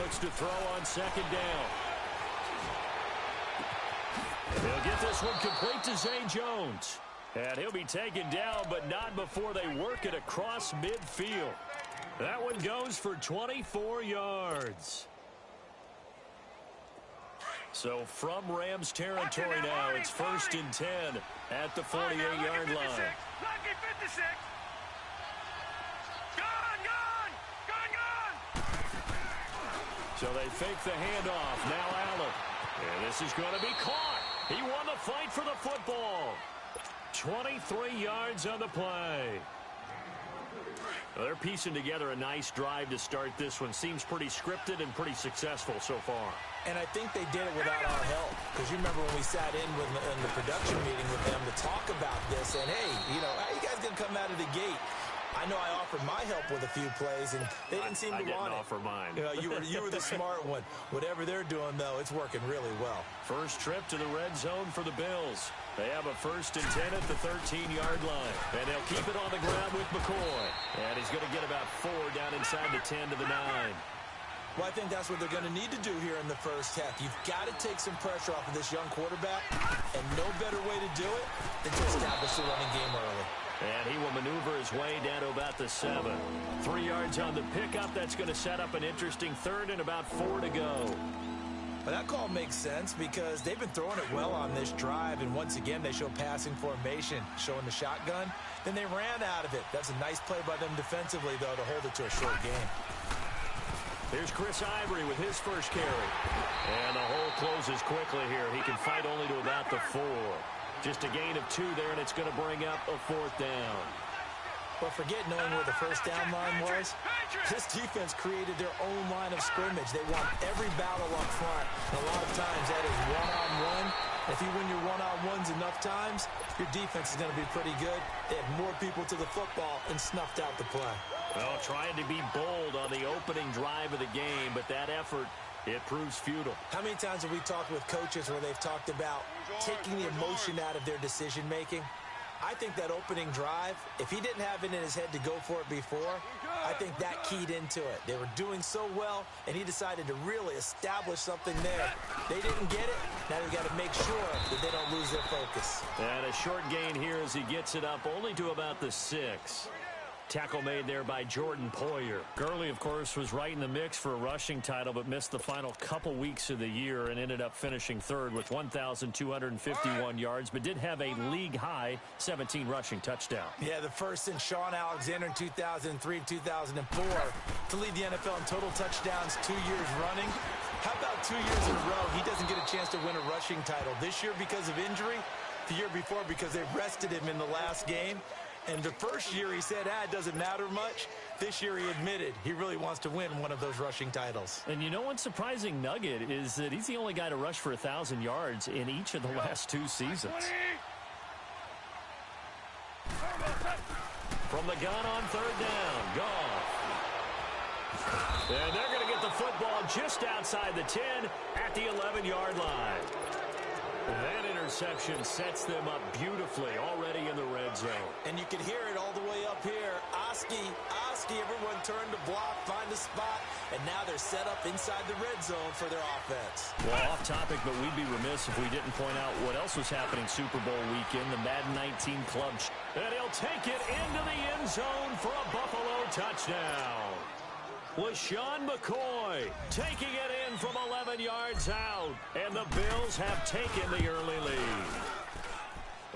looks to throw on second down. He'll get this one complete to Zay Jones. And he'll be taken down, but not before they work it across midfield. That one goes for 24 yards. So from Rams territory now, it's 1st and 10 at the 48-yard line. Lucky 56. Gone. So they fake the handoff. Now Allen. And this is going to be caught. He won the fight for the football. 23 yards on the play. Well, they're piecing together a nice drive to start this one. Seems pretty scripted and pretty successful so far. And I think they did it without our help. Because you remember when we sat in the production meeting with them to talk about this. And, hey, how you guys going to come out of the gate? I know I offered my help with a few plays, and they didn't seem to want it. I didn't offer mine. You were the smart one. Whatever they're doing, though, it's working really well. First trip to the red zone for the Bills. They have a 1st and 10 at the 13-yard line. And they'll keep it on the ground with McCoy. And he's going to get about 4 down inside the 10 to the 9. Well, I think that's what they're going to need to do here in the first half. You've got to take some pressure off of this young quarterback, and no better way to do it than to establish the running game early. And he will maneuver his way down to about the 7. 3 yards on the pickup. That's going to set up an interesting 3rd and about 4 to go. Well, that call makes sense because they've been throwing it well on this drive, and once again they show passing formation, showing the shotgun. Then they ran out of it. That's a nice play by them defensively, though, to hold it to a short game. Here's Chris Ivory with his first carry. And the hole closes quickly here. He can fight only to about the 4. Just a gain of 2 there, and it's going to bring up a 4th down. But forget knowing where the first down line was. This defense created their own line of scrimmage. They won every battle up front. And a lot of times that is one-on-one. If you win your one-on-ones enough times, your defense is going to be pretty good. They had more people to the football and snuffed out the play. Well, trying to be bold on the opening drive of the game, but that effort, it proves futile. How many times have we talked with coaches where they've talked about taking the emotion out of their decision-making? I think that opening drive, if he didn't have it in his head to go for it before, I think that keyed into it. They were doing so well, and he decided to really establish something there. They didn't get it. Now they've got to make sure that they don't lose their focus. And a short gain here as he gets it up only to about the 6. Tackle made there by Jordan Poyer. Gurley, of course, was right in the mix for a rushing title, but missed the final couple weeks of the year and ended up finishing 3rd with 1,251 yards, but did have a league-high 17 rushing touchdowns. Yeah, the first since Sean Alexander in 2003 and 2004 to lead the NFL in total touchdowns 2 years running. How about 2 years in a row he doesn't get a chance to win a rushing title? This year because of injury, the year before because they rested him in the last game. And the first year he said, it doesn't matter much. This year he admitted he really wants to win one of those rushing titles. And you know what's surprising nugget is that he's the only guy to rush for 1,000 yards in each of the last 2 seasons. From the gun on 3rd down, Goff. And they're going to get the football just outside the 10 at the 11-yard line. That interception sets them up beautifully already in the red zone. And you can hear it all the way up here. Oski, everyone turned to block, find a spot, and now they're set up inside the red zone for their offense. Well, off topic, but we'd be remiss if we didn't point out what else was happening Super Bowl weekend, the Madden 19 Club. And he'll take it into the end zone for a Buffalo touchdown. LaShawn McCoy taking it in from 11 yards out, and the Bills have taken the early lead.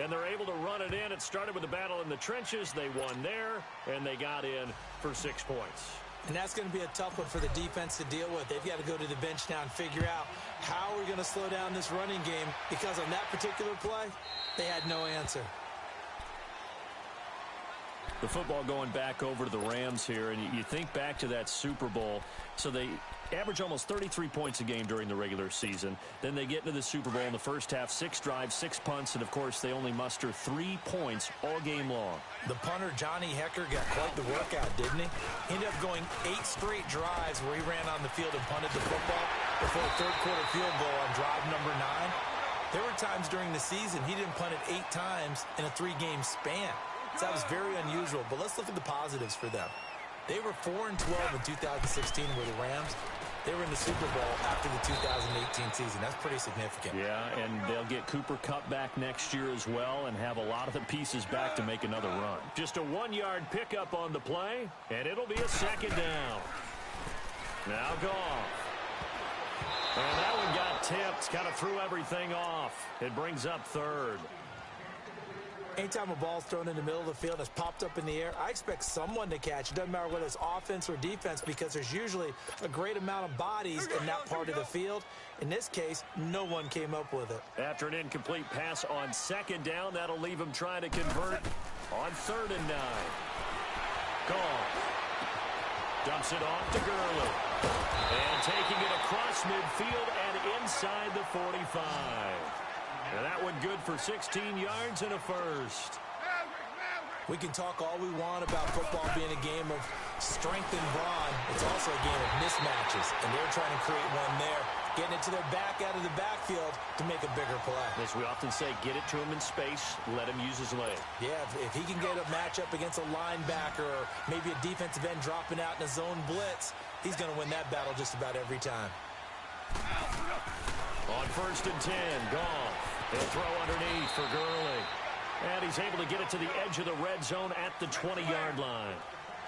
And they're able to run it in. It started with a battle in the trenches. They won there, and they got in for 6 points. And that's going to be a tough one for the defense to deal with. They've got to go to the bench now and figure out how we're going to slow down this running game, because on that particular play, they had no answer. The football going back over to the Rams here, and you think back to that Super Bowl. So they average almost 33 points a game during the regular season. Then they get into the Super Bowl in the first half, 6 drives, 6 punts, and, of course, they only muster 3 points all game long. The punter, Johnny Hecker, got quite the workout, didn't he? He ended up going 8 straight drives where he ran on the field and punted the football before a third-quarter field goal on drive number 9. There were times during the season he didn't punt it 8 times in a 3-game span. So that was very unusual, but let's look at the positives for them. They were 4-12 in 2016 with the Rams. They were in the Super Bowl after the 2018 season. That's pretty significant. Yeah, and they'll get Cooper Kupp back next year as well and have a lot of the pieces back to make another run. Just a 1-yard pickup on the play, and it'll be a second down. Now Goff. And that one got tipped, kind of threw everything off. It brings up third. Anytime a ball's thrown in the middle of the field, it's popped up in the air, I expect someone to catch. It doesn't matter whether it's offense or defense because there's usually a great amount of bodies in that part of the field. In this case, no one came up with it. After an incomplete pass on second down, that'll leave him trying to convert on 3rd and 9. Goff dumps it off to Gurley. And taking it across midfield and inside the 45. And that one good for 16 yards and a first. We can talk all we want about football being a game of strength and brawn. It's also a game of mismatches, and they're trying to create one there, getting it to their back out of the backfield to make a bigger play. As we often say, get it to him in space, let him use his leg. Yeah, if he can get a matchup against a linebacker or maybe a defensive end dropping out in a zone blitz, he's going to win that battle just about every time. On 1st and 10, Goff. He'll throw underneath for Gurley. And he's able to get it to the edge of the red zone at the 20-yard line.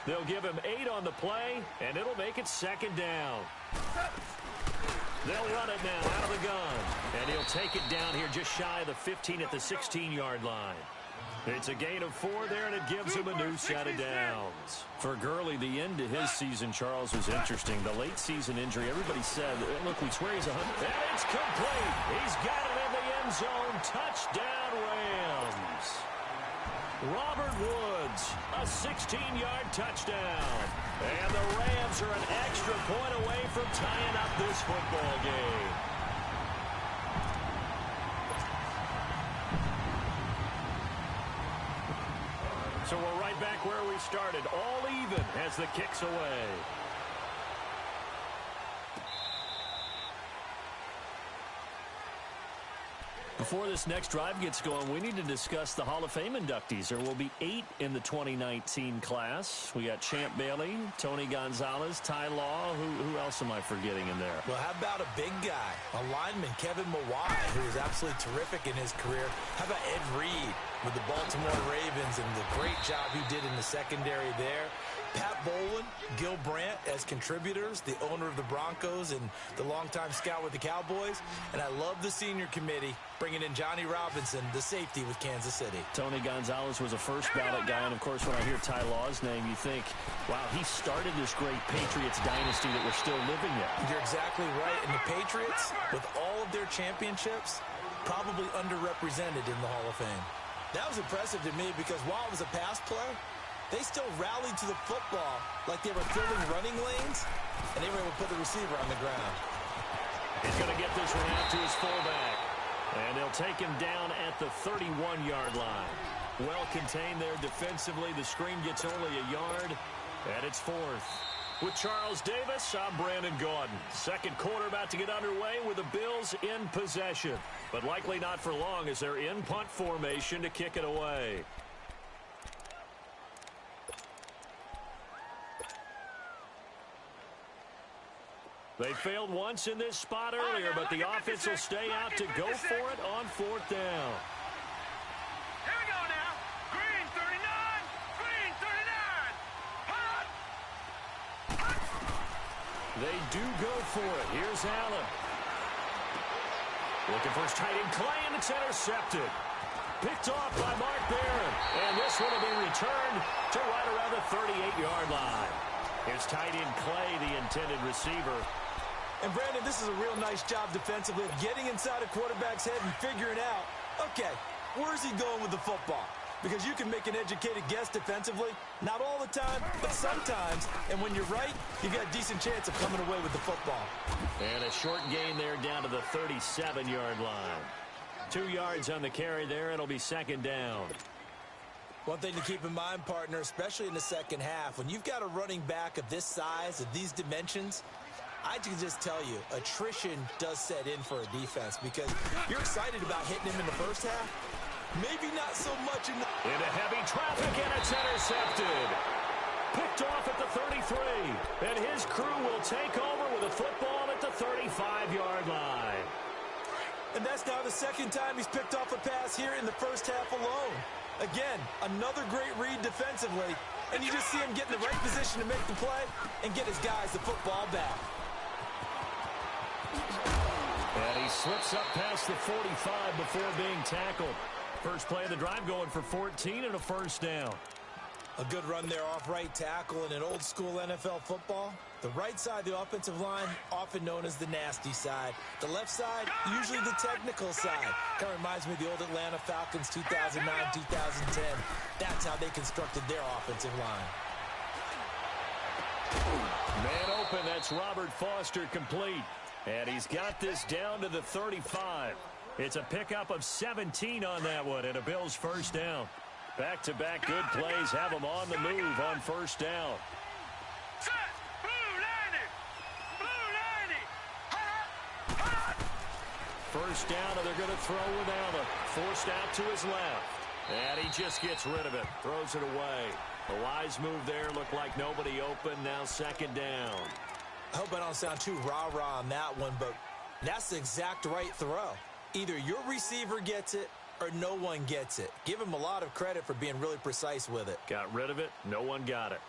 They'll give him 8 on the play, and it'll make it 2nd down. They'll run it now out of the gun. And he'll take it down here just shy of the 15 at the 16-yard line. It's a gain of 4 there, and it gives him a new set of downs. For Gurley, the end to his season, Charles, was interesting. The late season injury, everybody said, look, we swear he's 100. And it's complete. He's got it in the end zone. Touchdown, Rams. Robert Woods, a 16-yard touchdown. And the Rams are an extra point away from tying up this football game. So we're right back where we started, all even as the kick's away. Before this next drive gets going, we need to discuss the Hall of Fame inductees. There will be 8 in the 2019 class. We got Champ Bailey, Tony Gonzalez, Ty Law. Who else am I forgetting in there? Well, how about a big guy, a lineman, Kevin Mawai, who was absolutely terrific in his career. How about Ed Reed with the Baltimore Ravens and the great job he did in the secondary there. Pat Bowlen, Gil Brandt as contributors, the owner of the Broncos and the longtime scout with the Cowboys. And I love the senior committee bringing in Johnny Robinson, the safety with Kansas City. Tony Gonzalez was a first ballot guy. And, of course, when I hear Ty Law's name, you think, wow, he started this great Patriots dynasty that we're still living in. You're exactly right. And the Patriots, with all of their championships, probably underrepresented in the Hall of Fame. That was impressive to me because while it was a pass play, they still rallied to the football like they were filling running lanes, and they were able to put the receiver on the ground. He's going to get this one out to his fullback, and they'll take him down at the 31-yard line. Well contained there defensively. The screen gets only a yard, and it's 4th. With Charles Davis, I'm Brandon Gaudin. Second quarter about to get underway with the Bills in possession, but likely not for long as they're in punt formation to kick it away. They failed once in this spot earlier, but the offense will stay out to go for it on 4th down. Here we go now. Green 39. Green 39. Hot. They do go for it. Here's Allen. Looking for his tight end Clay, and it's intercepted. Picked off by Mark Barron. And this one will be returned to right around the 38-yard line. Here's tight end Clay, the intended receiver. And, Brandon, this is a real nice job defensively of getting inside a quarterback's head and figuring out, okay, where's he going with the football? Because you can make an educated guess defensively, not all the time, but sometimes. And when you're right, you've got a decent chance of coming away with the football. And a short gain there down to the 37-yard line. 2 yards on the carry there. It'll be 2nd down. One thing to keep in mind, partner, especially in the second half, when you've got a running back of this size, of these dimensions, I can just tell you, attrition does set in for a defense because you're excited about hitting him in the first half. Maybe not so much in the... Into heavy traffic, and it's intercepted. Picked off at the 33. And his crew will take over with a football 5-yard line. And that's now the second time he's picked off a pass here in the first half alone. Again, another great read defensively, and you just see him get in the right position to make the play and get his guys the football back. And he slips up past the 45 before being tackled. First play of the drive going for 14 and a first down. A good run there off right tackle in an old-school NFL football. The right side of the offensive line, often known as the nasty side. The left side, usually the technical side. Kind of reminds me of the old Atlanta Falcons 2009-2010. That's how they constructed their offensive line. Man open, that's Robert Foster complete. And he's got this down to the 35. It's a pickup of 17 on that one and a Bills first down. Back-to-back good plays have them on the move on first down. Set. Blue 90. Blue 90. First down, and they're going to throw with Allen. Forced out to his left. And he just gets rid of it. Throws it away. The wise move there. Looked like nobody open. Now second down. I hope I don't sound too rah-rah on that one, but that's the exact right throw. Either your receiver gets it or no one gets it. Give him a lot of credit for being really precise with it. Got rid of it. No one got it.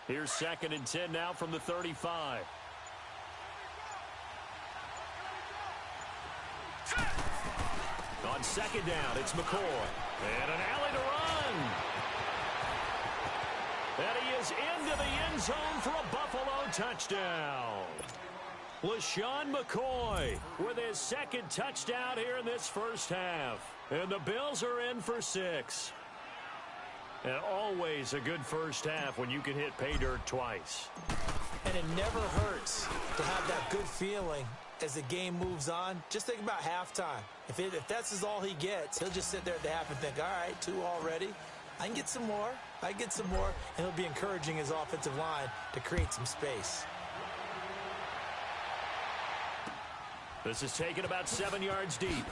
Here's 2nd and 10 now from the 35. On second down, it's McCoy. And an alley to run. And he is into the end zone for a Buffalo touchdown. LaShawn McCoy with his second touchdown here in this first half. And the Bills are in for 6. And always a good first half when you can hit pay dirt twice. And it never hurts to have that good feeling as the game moves on. Just think about halftime. If that's all he gets, he'll just sit there at the half and think, all right, 2 already. I can get some more. I can get some more. And he'll be encouraging his offensive line to create some space. This is taken about 7 yards deep.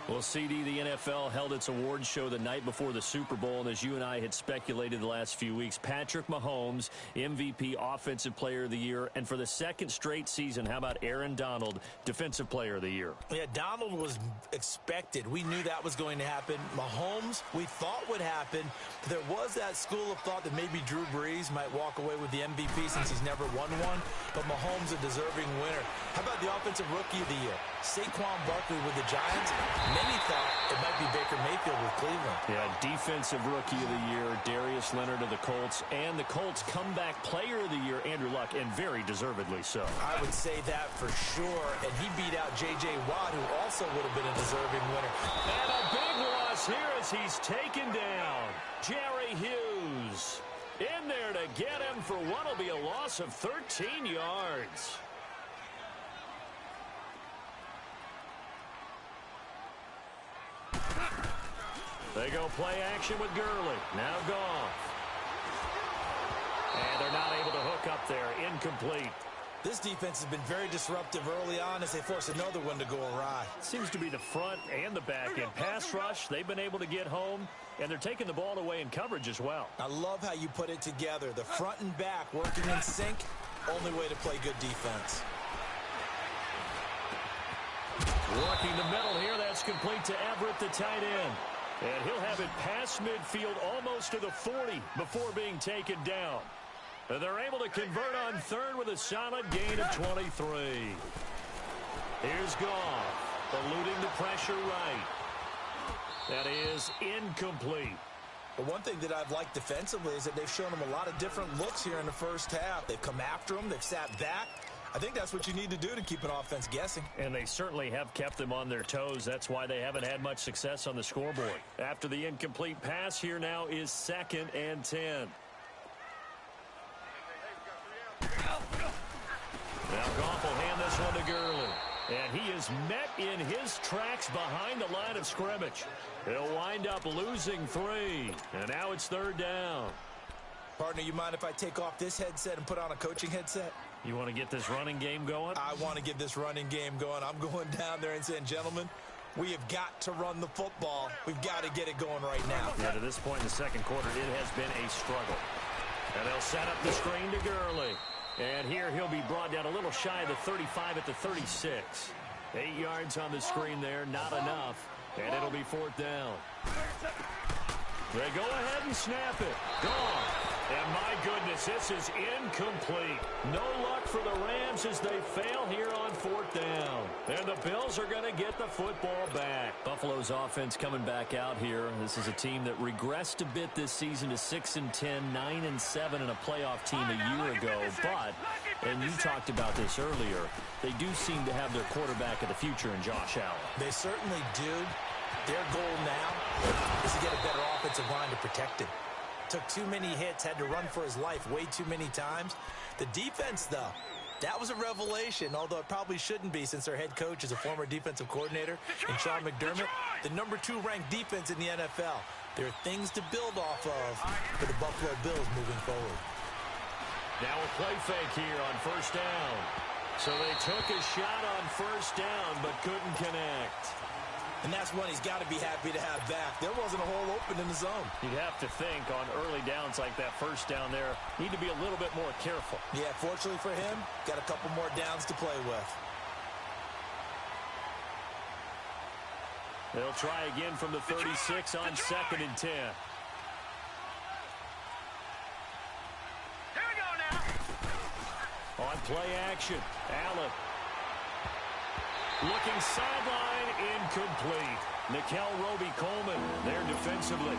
Well, CD, the NFL held its awards show the night before the Super Bowl, and as you and I had speculated the last few weeks, Patrick Mahomes, MVP, Offensive Player of the Year, and for the second straight season, how about Aaron Donald, Defensive Player of the Year? Yeah, Donald was expected. We knew that was going to happen. Mahomes, we thought would happen. There was that school of thought that maybe Drew Brees might walk away with the MVP since he's never won one, but Mahomes a deserving winner. How about the Offensive Rookie of the Year? Saquon Barkley with the Giants. Many thought it might be Baker Mayfield with Cleveland. Yeah, Defensive Rookie of the Year, Darius Leonard of the Colts, and the Colts Comeback Player of the Year, Andrew Luck, and very deservedly so. I would say that for sure, and he beat out J.J. Watt, who also would have been a deserving winner. And a big loss here as he's taken down. Jerry Hughes in there to get him for what will be a loss of 13 yards. They go play action with Gurley. Now Goff. And they're not able to hook up there. Incomplete. This defense has been very disruptive early on as they force another one to go awry. Seems to be the front and the back end. Pass rush, they've been able to get home, and they're taking the ball away in coverage as well. I love how you put it together. The front and back working in sync, only way to play good defense. Working the middle here, that's complete to Everett, the tight end. And he'll have it past midfield almost to the 40 before being taken down. And they're able to convert on third with a solid gain of 23. Here's Goff, eluding the pressure right. That is incomplete. But one thing that I've liked defensively is that they've shown them a lot of different looks here in the first half. They've come after them, they've sat back. I think that's what you need to do to keep an offense guessing. And they certainly have kept them on their toes. That's why they haven't had much success on the scoreboard. After the incomplete pass, here now is 2nd and 10. Now Goff will hand this one to Gurley. And he is met in his tracks behind the line of scrimmage. He'll wind up losing 3. And now it's 3rd down. Partner, you mind if I take off this headset and put on a coaching headset? You want to get this running game going? I want to get this running game going. I'm going down there and saying, gentlemen, we have got to run the football. We've got to get it going right now. Yeah, to this point in the second quarter, it has been a struggle. And they'll set up the screen to Gurley. And here he'll be brought down a little shy of the 35 at the 36. 8 yards on the screen there, not enough. And it'll be fourth down. They go ahead and snap it. Gone. And my goodness, this is incomplete. No luck for the Rams as they fail here on fourth down. And the Bills are going to get the football back. Buffalo's offense coming back out here. This is a team that regressed a bit this season to 6-10, 9-7 in a playoff team a year ago. But, and you talked about this earlier, they do seem to have their quarterback of the future in Josh Allen. They certainly do. Their goal now is to get a better offensive line to protect him. Took too many hits, had to run for his life way too many times. The defense, though, that was a revelation, although it probably shouldn't be since their head coach is a former defensive coordinator in Sean McDermott. The number 2 ranked defense in the NFL. There are things to build off of for the Buffalo Bills moving forward. Now a play fake here on first down. So they took a shot on first down but couldn't connect. And that's one he's got to be happy to have back. There wasn't a hole open in the zone. You'd have to think on early downs like that first down there, need to be a little bit more careful. Yeah, fortunately for him, got a couple more downs to play with. They'll try again from the 36 on 2nd and 10. Here we go now. On play action, Allen. Looking sideline, incomplete. Nickel Roby-Coleman there defensively.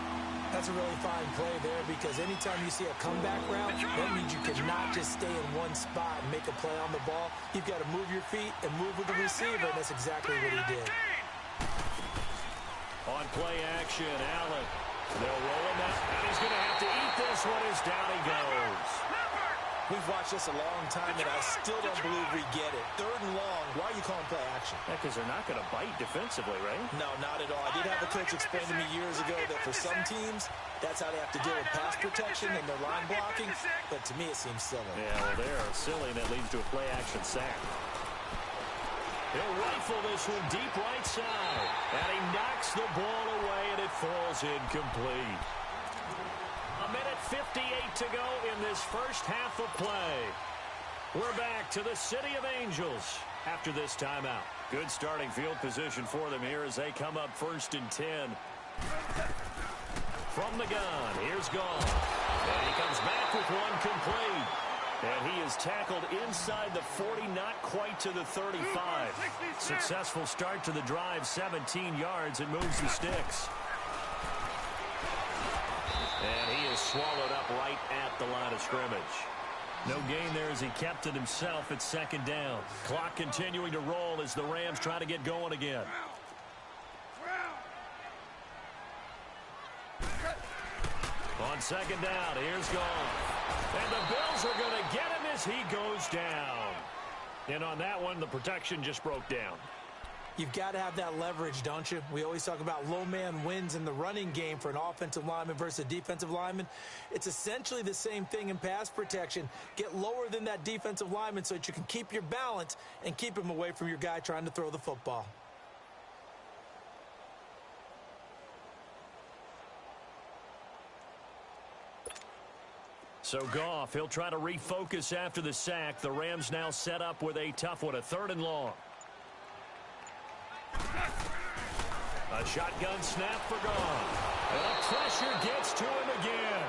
That's a really fine play there because anytime you see a comeback route, that means you cannot just stay in one spot and make a play on the ball. You've got to move your feet and move with the receiver, and that's exactly what he did. On play action, Allen. They'll roll him out, and he's going to have to eat this one as down he goes. We've watched this a long time, and I still don't believe we get it. 3rd and long, why are you calling play action? Yeah, because they're not going to bite defensively, right? No, not at all. I did have a coach explain to me years ago that for some teams, that's how they have to deal with pass protection and their line blocking. But to me, it seems silly. Yeah, well, they're silly, and that leads to a play action sack. He'll rifle this one deep right side. And he knocks the ball away, and it falls incomplete. A minute 58 to go in this first half of play. We're back to the City of Angels after this timeout. Good starting field position for them here as they come up 1st and 10. From the gun, here's Gone. And he comes back with one complete. And he is tackled inside the 40, not quite to the 35. Successful start to the drive, 17 yards, and moves the sticks. And he is swallowed up right at the line of scrimmage. No gain there as he kept it himself at 2nd down. Clock continuing to roll as the Rams try to get going again. On 2nd down, here's Gone. And the Bills are going to get him as he goes down. And on that one, the protection just broke down. You've got to have that leverage, don't you? We always talk about low man wins in the running game for an offensive lineman versus a defensive lineman. It's essentially the same thing in pass protection. Get lower than that defensive lineman so that you can keep your balance and keep him away from your guy trying to throw the football. So Goff, he'll try to refocus after the sack. The Rams now set up with a tough one, a 3rd and long. A shotgun snap for Goff. And the pressure gets to him again.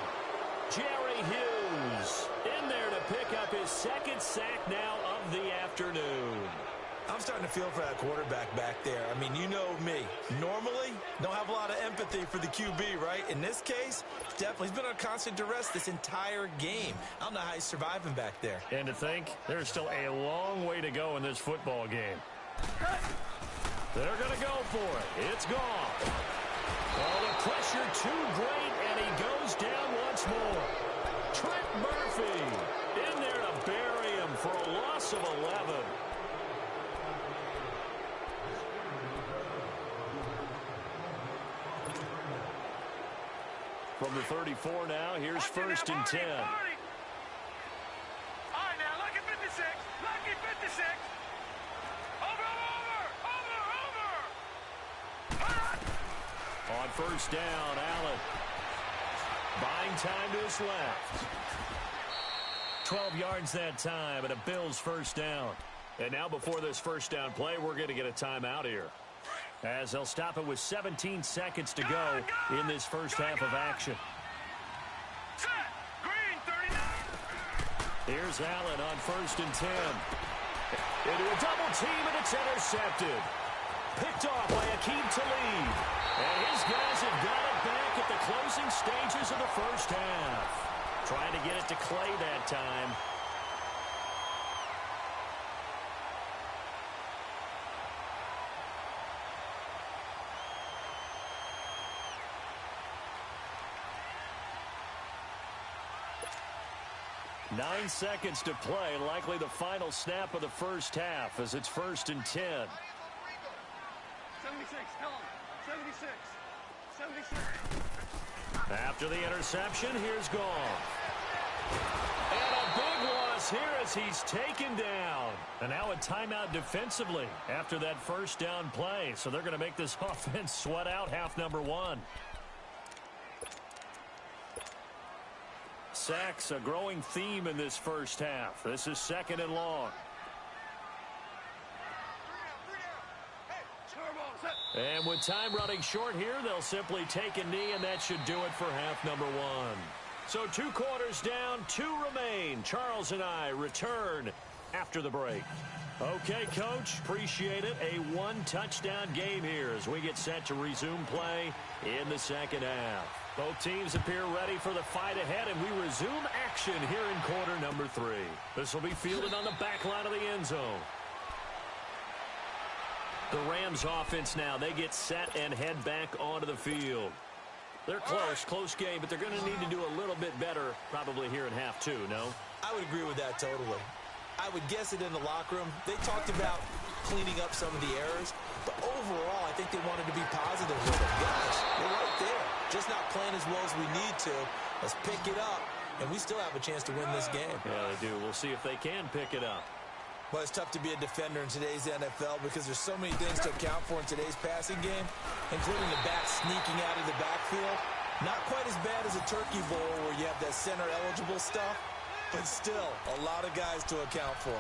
Jerry Hughes in there to pick up his 2nd sack now of the afternoon. I'm starting to feel for that quarterback back there. I mean, you know me. Normally, don't have a lot of empathy for the QB, right? In this case, definitely. He's been on constant duress this entire game. I don't know how he's surviving back there. And to think, there's still a long way to go in this football game. They're going to go for it. It's gone. Oh, the pressure too great, and he goes down once more. Trent Murphy in there to bury him for a loss of 11. from the 34 now. Here's first and 10. All right, now, lucky 56. Lucky 56. Over. On first down, Allen. Buying time to his left. 12 yards that time, and a Bills first down. And now before this first down play, we're going to get a timeout here, as they'll stop it with 17 seconds to go in this first half of action. Set. Green 39. Here's Allen on first and 10. Into a double team, and it's intercepted. Picked off by Akeem Talib. And his guys have got it back at the closing stages of the first half. Trying to get it to Clay that time. Nine seconds to play, likely the final snap of the first half as it's first and 10. 76, tell him. 76. 76. After the interception, here's Goff. And a big loss here as he's taken down. And now a timeout defensively after that first down play. So they're going to make this offense sweat out half number one. Sacks, a growing theme in this first half. This is second and long. And with time running short here, they'll simply take a knee, and that should do it for half number one. So 2 quarters down, 2 remain. Charles and I return after the break. Okay, Coach, appreciate it. A 1-touchdown game here as we get set to resume play in the second half. Both teams appear ready for the fight ahead, and we resume action here in quarter number 3. This will be fielded on the back line of the end zone. The Rams offense now, they get set and head back onto the field. They're close game, but they're going to need to do a little bit better probably here in half 2, no? I would agree with that totally. I would guess it in the locker room. They talked about cleaning up some of the errors, but overall, I think they wanted to be positive with it. Gosh, they're right there. Just not playing as well as we need to. Let's pick it up, and we still have a chance to win this game. Yeah, they do. We'll see if they can pick it up. Well, it's tough to be a defender in today's NFL because there's so many things to account for in today's passing game, including the back sneaking out of the backfield. Not quite as bad as a turkey bowl where you have that center-eligible stuff, but still a lot of guys to account for.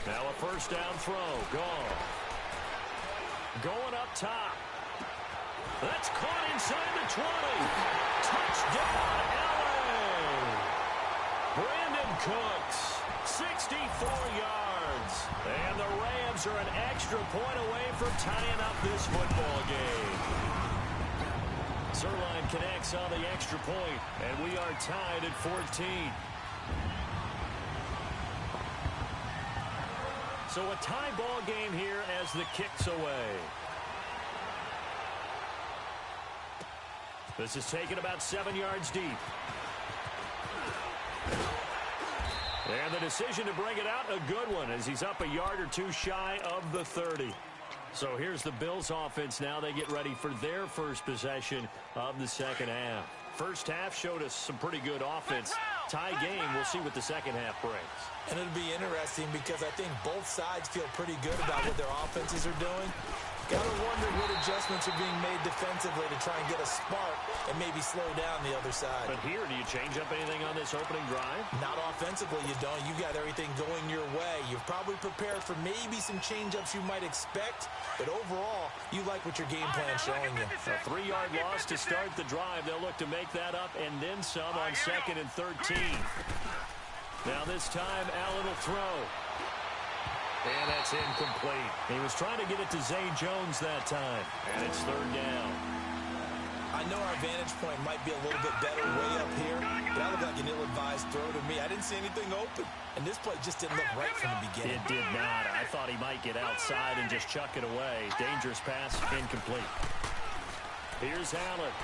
Now a first down throw. Goff. Going up top. That's caught inside the 20. Touchdown, LA. Brandon Cooks, 64 yards. And the Rams are an extra point away from tying up this football game. Zerline connects on the extra point, and we are tied at 14. So a tie ball game here as the kick's away. This is taken about 7 yards deep. And the decision to bring it out, a good one, as he's up a yard or 2 shy of the 30. So here's the Bills offense now. They get ready for their first possession of the second half. First half showed us some pretty good offense. Tie game, we'll see what the second half brings. And it'll be interesting because I think both sides feel pretty good about what their offenses are doing. Got to wonder what adjustments are being made defensively to try and get a spark and maybe slow down the other side. But here, do you change up anything on this opening drive? Not offensively, you don't. You got everything going your way. You've probably prepared for maybe some change-ups you might expect, but overall, you like what your game plan's showing you. A 3-yard loss to start the drive. They'll look to make that up and then some on 2nd and 13. Now this time, Allen will throw. And that's incomplete. He was trying to get it to Zay Jones that time. And it's 3rd down. I know our vantage point might be a little bit better way up here, but that looked like an ill-advised throw to me. I didn't see anything open. And this play just didn't look right from the beginning. It did not. I thought he might get outside and just chuck it away. Dangerous pass, incomplete. Here's Allen.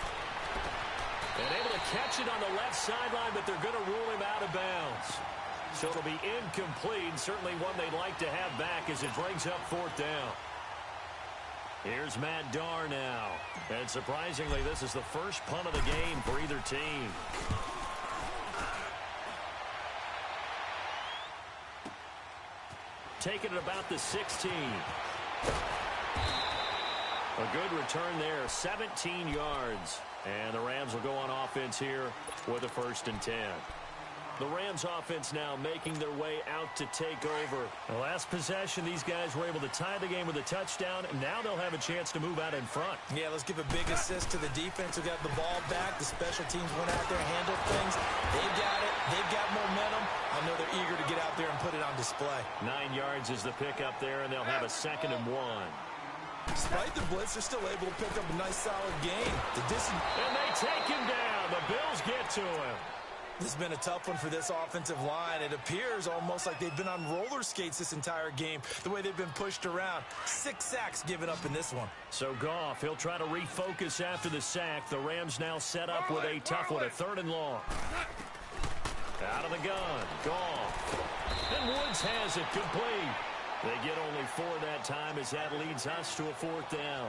And able to catch it on the left sideline, but they're going to rule him out of bounds. So it'll be incomplete, certainly one they'd like to have back as it brings up 4th down. Here's Matt Darr now. And surprisingly, this is the first punt of the game for either team. Taking it about the 16. A good return there, 17 yards. And the Rams will go on offense here with a 1st and 10. The Rams offense now making their way out to take over. The last possession, these guys were able to tie the game with a touchdown, and now they'll have a chance to move out in front. Yeah, let's give a big assist to the defense who got the ball back. The special teams went out there, handled things. They've got it. They've got momentum. I know they're eager to get out there and put it on display. 9 yards is the pickup there, and they'll have a 2nd and 1. Despite the blitz, they're still able to pick up a nice, solid gain. And they take him down. The Bills get to him. This has been a tough one for this offensive line. It appears almost like they've been on roller skates this entire game, the way they've been pushed around. 6 sacks given up in this one. So Goff, he'll try to refocus after the sack. The Rams now set up with a tough one, a 3rd and long. Out of the gun, Goff. And Woods has it complete. They get only 4 that time as that leads us to a 4th down.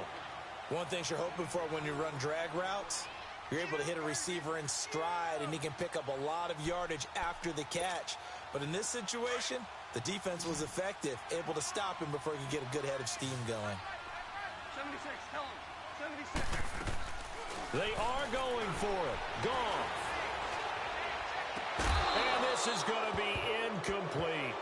One thing you're hoping for when you run drag routes, you're able to hit a receiver in stride, and he can pick up a lot of yardage after the catch. But in this situation, the defense was effective, able to stop him before he could get a good head of steam going. 76, tell him. 76. They are going for it. Goff. And this is going to be incomplete.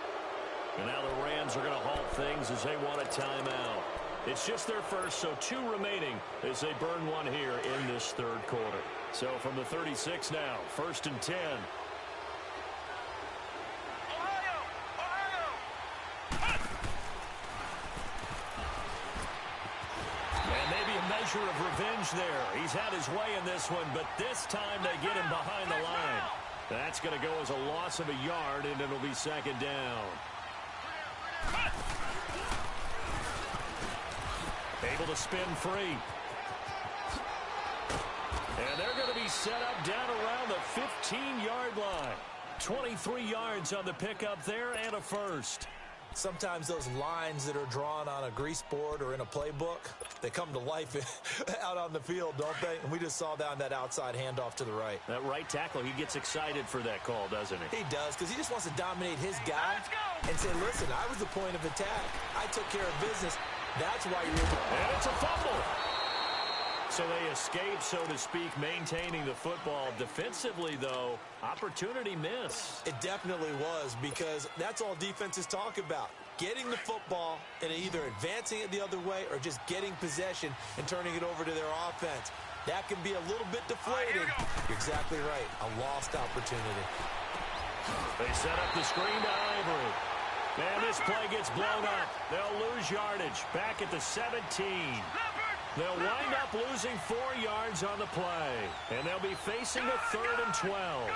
And now the Rams are going to halt things as they want a timeout. It's just their first, so 2 remaining as they burn one here in this 3rd quarter. So from the 36 now, 1st and 10. And maybe a measure of revenge there. He's had his way in this one, but this time they get him behind the line. That's going to go as a loss of a yard, and it'll be 2nd down. Able to spin free. And they're going to be set up down around the 15-yard line. 23 yards on the pickup there and a 1st. Sometimes those lines that are drawn on a grease board or in a playbook, they come to life out on the field, don't they? And we just saw down that outside handoff to the right. That right tackle, he gets excited for that call, doesn't he? He does, because he just wants to dominate his guy and say, listen, I was the point of attack. I took care of business. That's why you're able. And it's a fumble. So they escape, so to speak, maintaining the football. Defensively, though, opportunity miss. It definitely was, because that's all defenses talk about. Getting the football and either advancing it the other way or just getting possession and turning it over to their offense. That can be a little bit deflating. You're exactly right. A lost opportunity. They set up the screen to Ivory. And this play gets blown up. They'll lose yardage back at the 17. They'll wind up losing 4 yards on the play. And they'll be facing a 3rd and 12.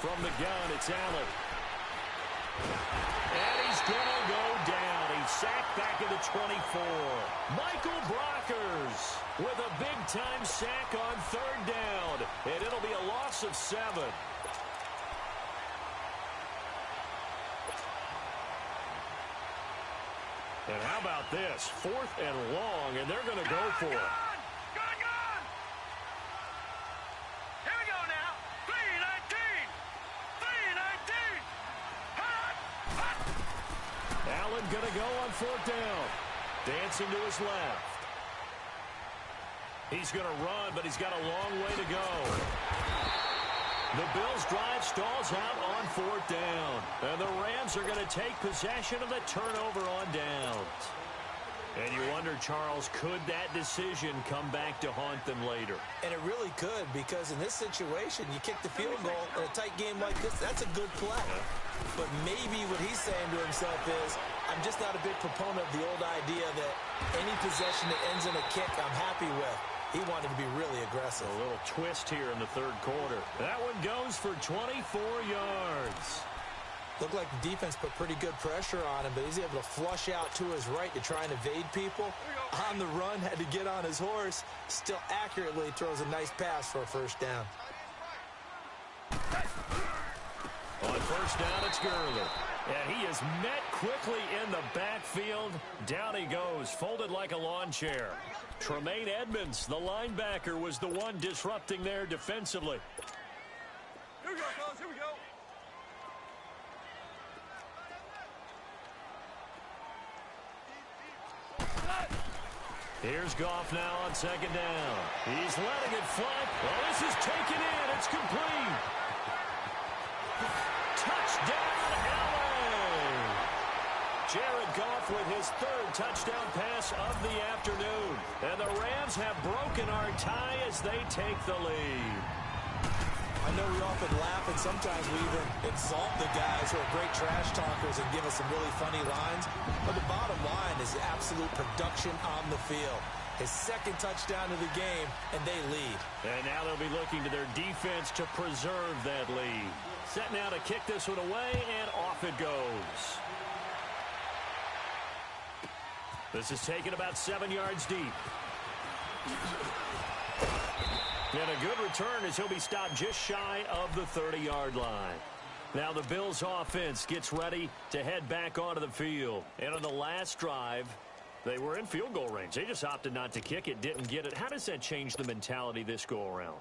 From the gun, it's Allen. And he's going to go down. He's sacked back at the 24. Michael Brockers with a big-time sack on 3rd down. And it'll be a loss of 7. And how about this? 4th and long, and they're going to go for it. Here we go now. 3-19. 3-19. Allen going to go on 4th down. Dancing to his left. He's going to run, but he's got a long way to go. The Bills' drive stalls out on 4th down. And the Rams are going to take possession of the turnover on downs. And you wonder, Charles, could that decision come back to haunt them later? And it really could, because in this situation, you kick the field goal in a tight game like this, that's a good play. But maybe what he's saying to himself is, I'm just not a big proponent of the old idea that any possession that ends in a kick I'm happy with. He wanted to be really aggressive. A little twist here in the 3rd quarter. That one goes for 24 yards. Looked like the defense put pretty good pressure on him, but he's able to flush out to his right to try and evade people. On the run, had to get on his horse. Still accurately throws a nice pass for a first down. On first down, it's Gurley. And he is met quickly in the backfield. Down he goes, folded like a lawn chair. Tremaine Edmonds, the linebacker, was the one disrupting there defensively. Here we go, fellas. Here we go. Here's Goff now on second down. He's letting it fly. Well, this is taken in. It's complete. Touchdown, LA! Jared Goff with his third touchdown pass of the afternoon. And the Rams have broken our tie as they take the lead. I know we often laugh, and sometimes we even insult the guys who are great trash talkers and give us some really funny lines. But the bottom line is the absolute production on the field. His second touchdown of the game, and they lead. And now they'll be looking to their defense to preserve that lead. Set now to kick this one away, and off it goes. This is taken about 7 yards deep. And a good return as he'll be stopped just shy of the 30-yard line. Now the Bills offense gets ready to head back onto the field. And on the last drive, they were in field goal range. They just opted not to kick it, didn't get it. How does that change the mentality this go-around?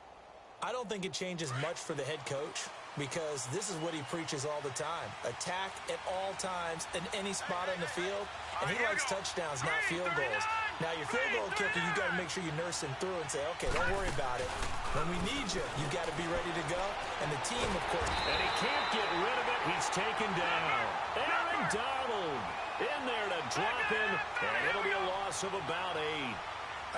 I don't think it changes much for the head coach because this is what he preaches all the time. Attack at all times in any spot on the field. And he likes touchdowns, not field goals. Now, your field goal kicker, you got to make sure you nurse him through and say, okay, don't worry about it. When we need you, you got to be ready to go. And the team, of course. And he can't get rid of it. He's taken down. Aaron Donald in there to drop him. And it'll be a loss of about 8.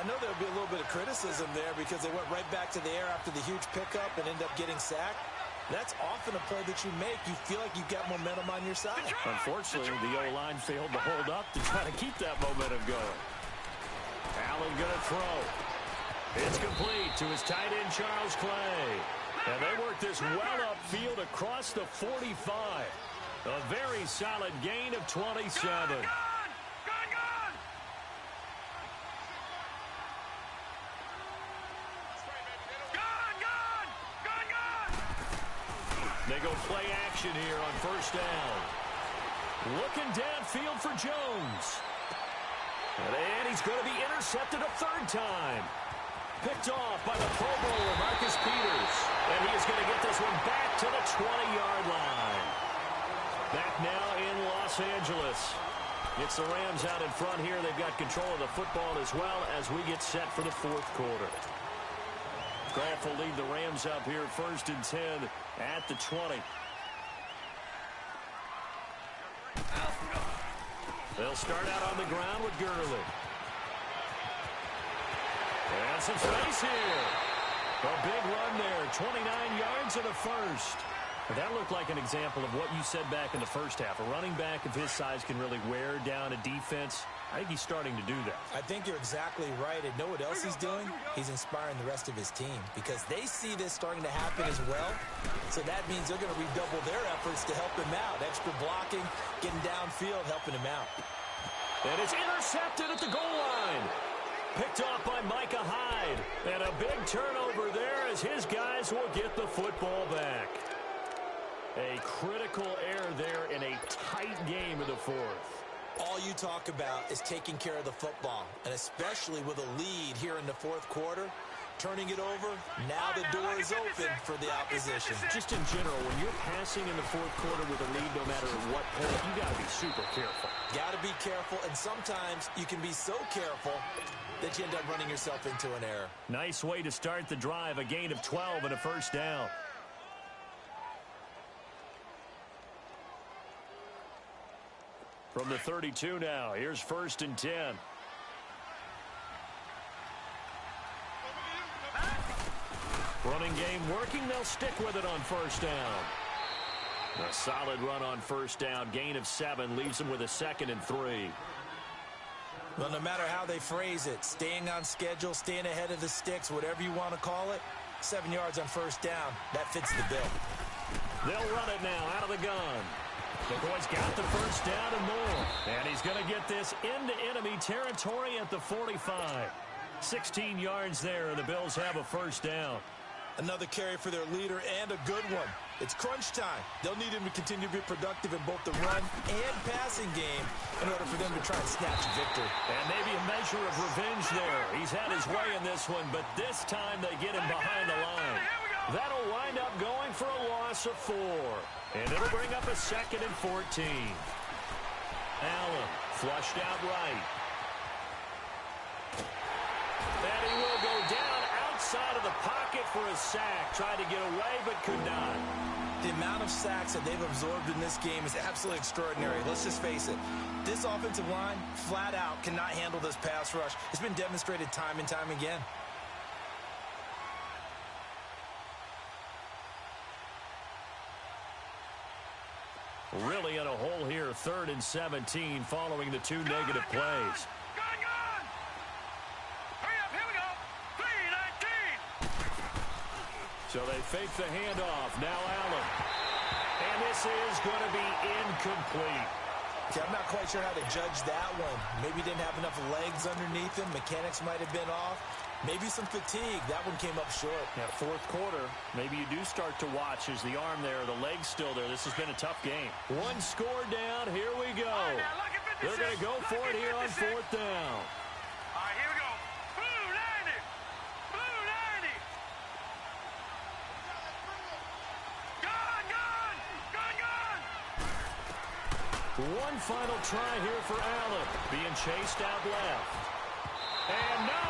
I know there'll be a little bit of criticism there because they went right back to the air after the huge pickup and ended up getting sacked. That's often a play that you make. You feel like you've got momentum on your side. Unfortunately, the O-line failed to hold up to try to keep that momentum going. Allen going to throw. It's complete to his tight end, Charles Clay. And they work this well upfield across the 45. A very solid gain of 27. They go play action here on first down. Looking downfield for Jones. And he's going to be intercepted a third time. Picked off by the Pro Bowler, Marcus Peters. And he is going to get this one back to the 20-yard line. Back now in Los Angeles. It's the Rams out in front here. They've got control of the football as well as we get set for the fourth quarter. Goff will lead the Rams up here first and 10 at the 20. They'll start out on the ground with Gurley. And some space here. A big run there, 29 yards and a first. That looked like an example of what you said back in the first half. A running back of his size can really wear down a defense. I think he's starting to do that. I think you're exactly right. And know what else he's doing? He's inspiring the rest of his team because they see this starting to happen as well. So that means they're going to redouble their efforts to help him out. Extra blocking, getting downfield, helping him out. And it's intercepted at the goal line. Picked off by Micah Hyde. And a big turnover there as his guys will get the football back. A critical error there in a tight game of the fourth. All you talk about is taking care of the football, and especially with a lead here in the fourth quarter, turning it over, now the door is open for the opposition. Just in general, when you're passing in the fourth quarter with a lead, no matter at what point, you got to be super careful. Got to be careful, and sometimes you can be so careful that you end up running yourself into an error. Nice way to start the drive, a gain of 12 and a first down. From the 32 now, here's first and 10. Running game working, they'll stick with it on first down. A solid run on first down, gain of 7, leaves them with a 2nd and 3. Well, no matter how they phrase it, staying on schedule, staying ahead of the sticks, whatever you want to call it, 7 yards on first down, that fits the bill. They'll run it now out of the gun. McCoy's got the first down and more. And he's going to get this into enemy territory at the 45. 16 yards there, and the Bills have a first down. Another carry for their leader, and a good one. It's crunch time. They'll need him to continue to be productive in both the run and passing game in order for them to try and snatch a victory. And maybe a measure of revenge there. He's had his way in this one, but this time they get him behind the line. That'll wind up going for a loss of 4. And it'll bring up a 2nd and 14. Allen flushed out right. And he will go down outside of the pocket for a sack. Tried to get away, but could not. The amount of sacks that they've absorbed in this game is absolutely extraordinary. Let's just face it. This offensive line, flat out, cannot handle this pass rush. It's been demonstrated time and time again. Really in a hole here, 3rd and 17 following the 2 negative plays. So they fake the handoff. Now Allen. And this is going to be incomplete. Okay, I'm not quite sure how to judge that one. Maybe didn't have enough legs underneath him. Mechanics might have been off. Maybe some fatigue. That one came up short. Yeah, 4th quarter. Maybe you do start to watch as the arm there, the leg's still there. This has been a tough game. 1 score down. Here we go. They're going to go for it here on 4th down. All right, here we go. Blue 90. Blue 90. Gun, gun, gun, gun. One final try here for Allen. Being chased out left. And no,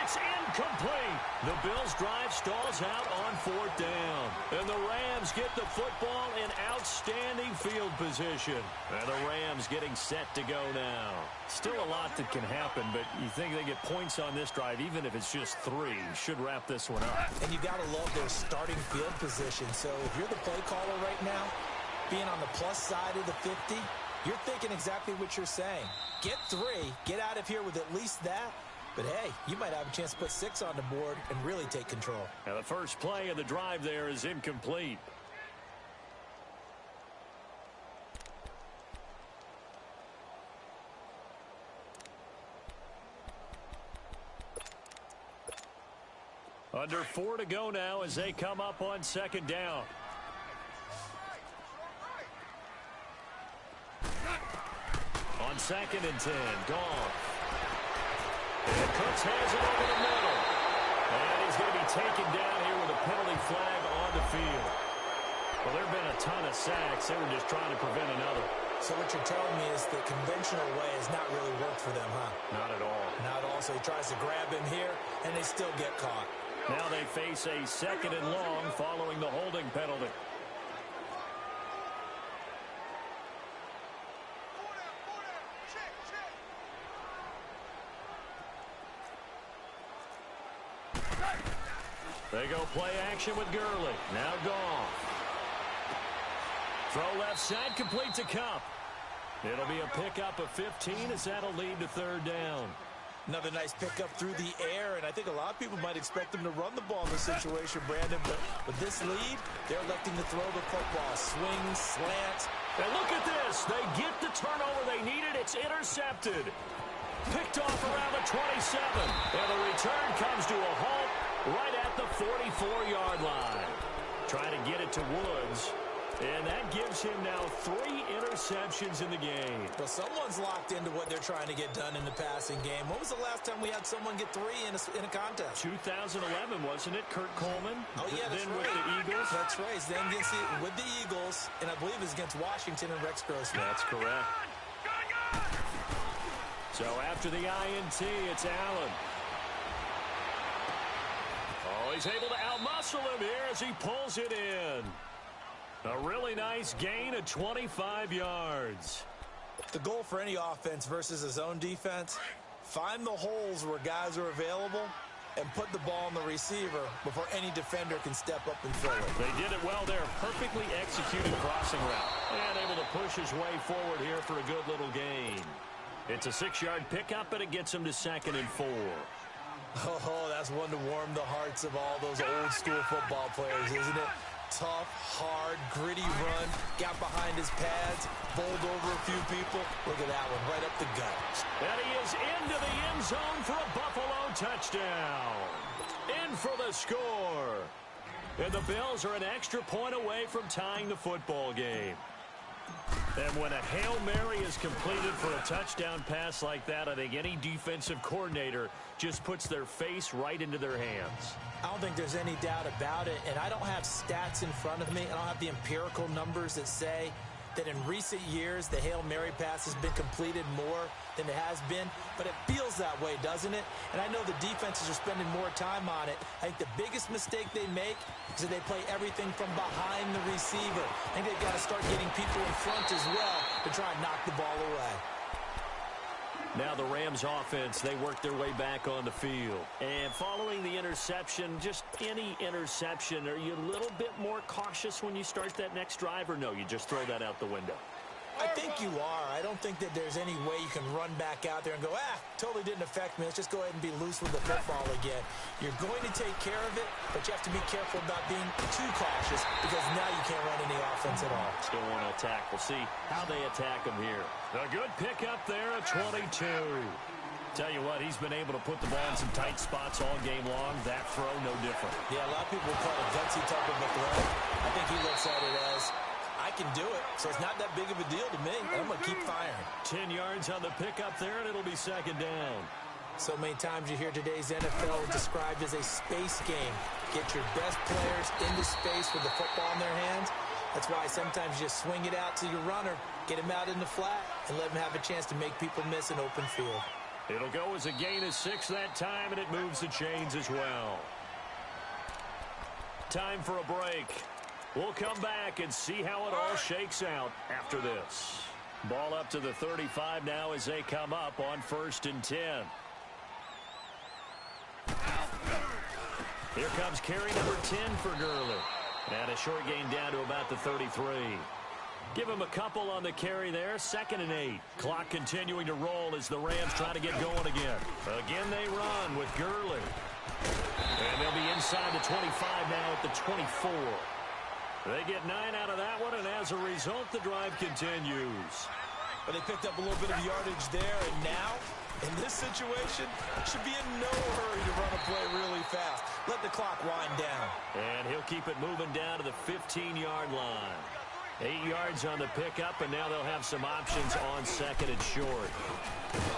it's incomplete. The Bills' drive stalls out on 4th down. And the Rams get the football in outstanding field position. And the Rams getting set to go now. Still a lot that can happen, but you think they get points on this drive, even if it's just 3. Should wrap this one up. And you got to love their starting field position. So if you're the play caller right now, being on the plus side of the 50, you're thinking exactly what you're saying. Get 3, get out of here with at least that. But, hey, you might have a chance to put 6 on the board and really take control. Now, the first play of the drive there is incomplete. Under 4 to go now as they come up on 2nd down. On 2nd and 10, gone. And Cooks has it over the middle. And he's going to be taken down here with a penalty flag on the field. Well, there have been a ton of sacks. They were just trying to prevent another. So what you're telling me is the conventional way has not really worked for them, huh? Not at all. Not at all. So he tries to grab him here, and they still get caught. Now they face a 2nd and long following the holding penalty. They go play action with Gurley. Now gone. Throw left side, complete to Cup. It'll be a pickup of 15 as that'll lead to 3rd down. Another nice pickup through the air, and I think a lot of people might expect them to run the ball in this situation, Brandon, but with this lead, they're electing to throw the football. Swings, slants. And look at this. They get the turnover they needed. It's intercepted. Picked off around the 27. And the return comes to a halt right at the 44-yard line. Trying to get it to Woods. And that gives him now 3 interceptions in the game. Well, someone's locked into what they're trying to get done in the passing game. When was the last time we had someone get 3 in a contest? 2011, wasn't it? Kurt Coleman? Oh, yeah, that's then right. with the Eagles? That's right. Then with the Eagles, and I believe it's against Washington and Rex Grossman. That's correct. So after the INT, it's Allen. Oh, he's able to outmuscle him here as he pulls it in. A really nice gain of 25 yards. The goal for any offense versus a zone defense, find the holes where guys are available and put the ball on the receiver before any defender can step up and fill it. They did it well there. Perfectly executed crossing route. And able to push his way forward here for a good little gain. It's a 6-yard pickup, and it gets him to 2nd and 4. Oh, that's one to warm the hearts of all those old school football players, isn't it? tough, hard, gritty run. Got behind his pads, bowled over a few people. Look at that one, right up the gut. And he is into the end zone for a Buffalo touchdown. In for the score. And the Bills are an extra point away from tying the football game. And when a Hail Mary is completed for a touchdown pass like that, I think any defensive coordinator just puts their face right into their hands. I don't think there's any doubt about it, and I don't have stats in front of me. I don't have the empirical numbers that say that in recent years the Hail Mary pass has been completed more than it has been, but it feels that way, doesn't it? And I know the defenses are spending more time on it. I think the biggest mistake they make is that they play everything from behind the receiver. I think they've got to start getting people in front as well to try and knock the ball away. Now the Rams offense, they work their way back on the field. And following the interception, just any interception, are you a little bit more cautious when you start that next drive, or no, you just throw that out the window? I think you are. I don't think that there's any way you can run back out there and go, totally didn't affect me. Let's just go ahead and be loose with the football again. You're going to take care of it, but you have to be careful about being too cautious because now you can't run any offense at all. Still want to attack. We'll see how they attack him here. A good pickup there at 22. Tell you what, he's been able to put the ball in some tight spots all game long. That throw, no different. Yeah, a lot of people call it a gutsy type of a throw. I think he looks at it as, I can do it, so it's not that big of a deal to me. I'm going to keep firing. 10 yards on the pickup there, and it'll be second down. So many times you hear today's NFL described as a space game. Get your best players into space with the football in their hands. That's why sometimes you just swing it out to your runner, get him out in the flat, and let him have a chance to make people miss an open field. It'll go as a gain of 6 that time, and it moves the chains as well. Time for a break. We'll come back and see how it all shakes out after this. Ball up to the 35 now as they come up on 1st and 10. Here comes carry number 10 for Gurley. And a short gain down to about the 33. Give him a couple on the carry there. 2nd and 8. Clock continuing to roll as the Rams try to get going again. Again they run with Gurley. And they'll be inside the 25 now at the 24. They get 9 out of that one, and as a result, the drive continues. But they picked up a little bit of yardage there, and now, in this situation, should be in no hurry to run a play really fast. Let the clock wind down. And he'll keep it moving down to the 15-yard line. 8 yards on the pickup, and now they'll have some options on 2nd and short.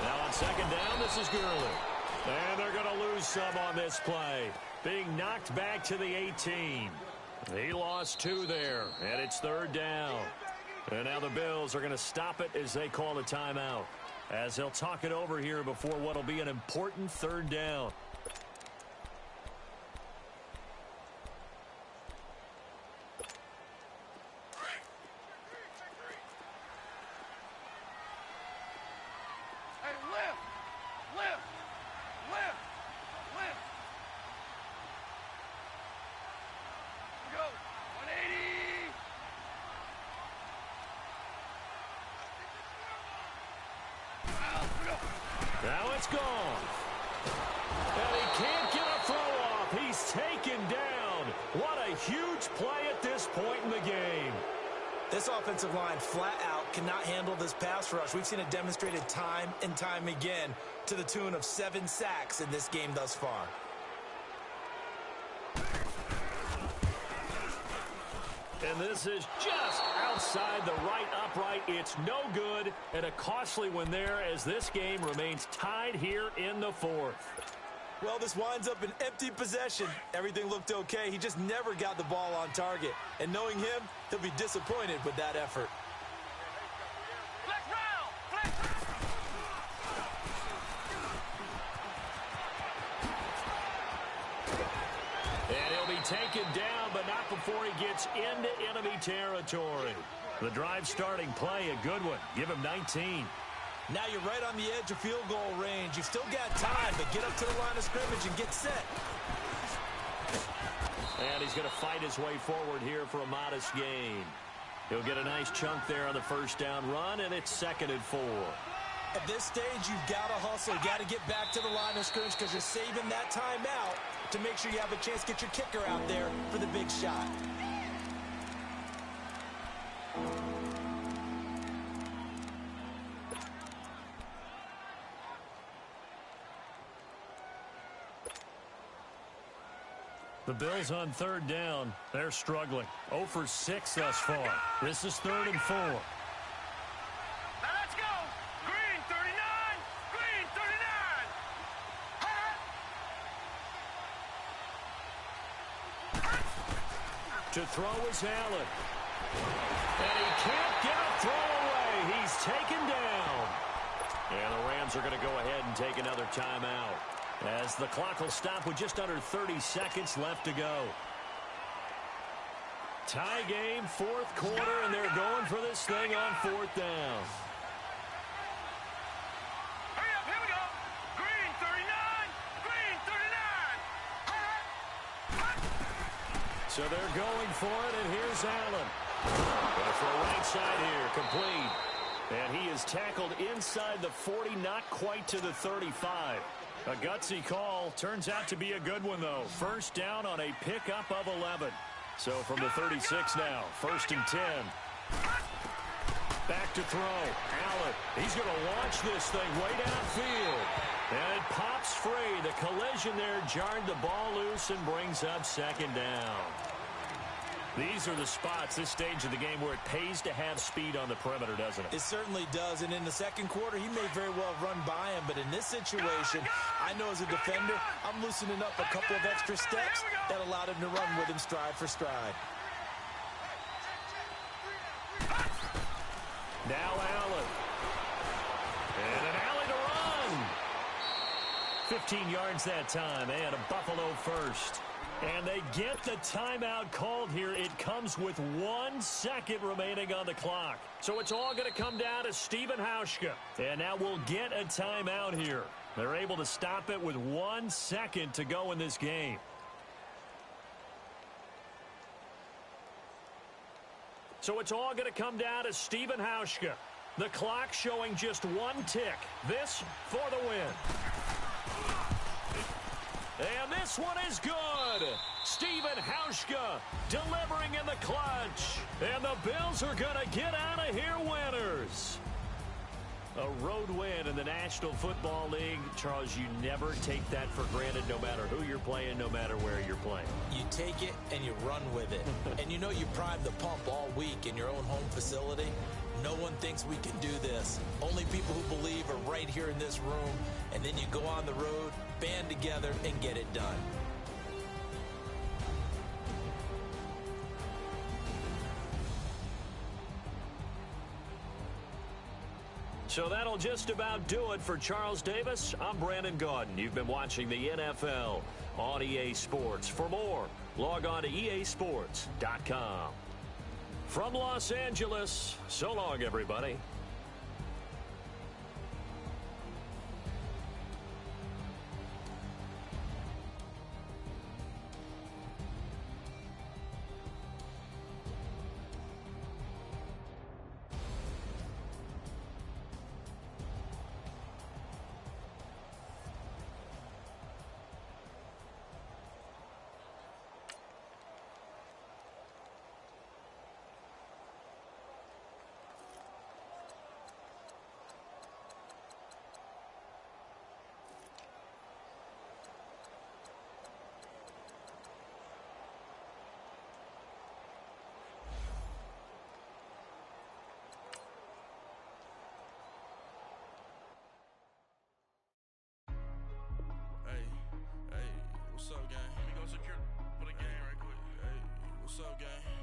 Now on 2nd down, this is Gurley. And they're going to lose some on this play. Being knocked back to the 18. He lost 2 there, and it's 3rd down. And now the Bills are going to stop it as they call a timeout, as they'll talk it over here before what will be an important 3rd down. Now it's gone. And he can't get a throw off. He's taken down. What a huge play at this point in the game. This offensive line flat out cannot handle this pass rush. We've seen it demonstrated time and time again to the tune of 7 sacks in this game thus far. And this is just outside the right upright. It's no good, and a costly one there as this game remains tied here in the 4th. Well, this winds up an empty possession. Everything looked okay. He just never got the ball on target. And knowing him, he'll be disappointed with that effort. And he'll be taken down, but not before he gets into enemy territory. The drive starting play, a good one. Give him 19. Now you're right on the edge of field goal range. You've still got time, but get up to the line of scrimmage and get set. And he's going to fight his way forward here for a modest gain. He'll get a nice chunk there on the 1st down run, and it's 2nd and 4. At this stage, you've got to hustle. You've got to get back to the line of scrimmage because you're saving that time out to make sure you have a chance to get your kicker out there for the big shot. The Bills on third down. They're struggling. 0 for 6 thus far. This is 3rd and 4. Now let's go. Green 39. Green 39. To throw is Allen. And he can't get a throw away. He's taken down. And the Rams are going to go ahead and take another timeout, as the clock will stop with just under 30 seconds left to go. Tie game, 4th quarter, and they're going for this thing on 4th down. Hurry up, here we go. Green 39. Green 39. So they're going for it, and here's Allen. Going to throw right side here, complete. And he is tackled inside the 40, not quite to the 35. A gutsy call. Turns out to be a good one, though. First down on a pickup of 11. So from the 36 now, 1st and 10. Back to throw. Allen. He's going to launch this thing way downfield. And it pops free. The collision there jarred the ball loose and brings up 2nd down. These are the spots, this stage of the game, where it pays to have speed on the perimeter, doesn't it? It certainly does, and in the 2nd quarter, he may very well run by him, but in this situation, I know as a defender, I'm loosening up a couple of extra steps that allowed him to run with him stride for stride. Now Allen. And an alley to run. 15 yards that time, and a Buffalo first. And they get the timeout called here. It comes with 1 second remaining on the clock. So it's all going to come down to Stephen Hauschka. And now we'll get a timeout here. They're able to stop it with 1 second to go in this game. So it's all going to come down to Stephen Hauschka. The clock showing just 1 tick. This for the win. And this one is good. Stephen Hauschka delivering in the clutch. And the Bills are going to get out of here winners. A road win in the National Football League. Charles, you never take that for granted, no matter who you're playing, no matter where you're playing. You take it and you run with it. And you know you prime the pump all week in your own home facility. No one thinks we can do this. Only people who believe are right here in this room. And then you go on the road, band together, and get it done. So that'll just about do it for Charles Davis. I'm Brandon Gaudin. You've been watching the NFL on EA Sports. For more, log on to easports.com. From Los Angeles, so long, everybody. What's up, gang? Let me go secure for the game right quick. Hey, what's up, gang?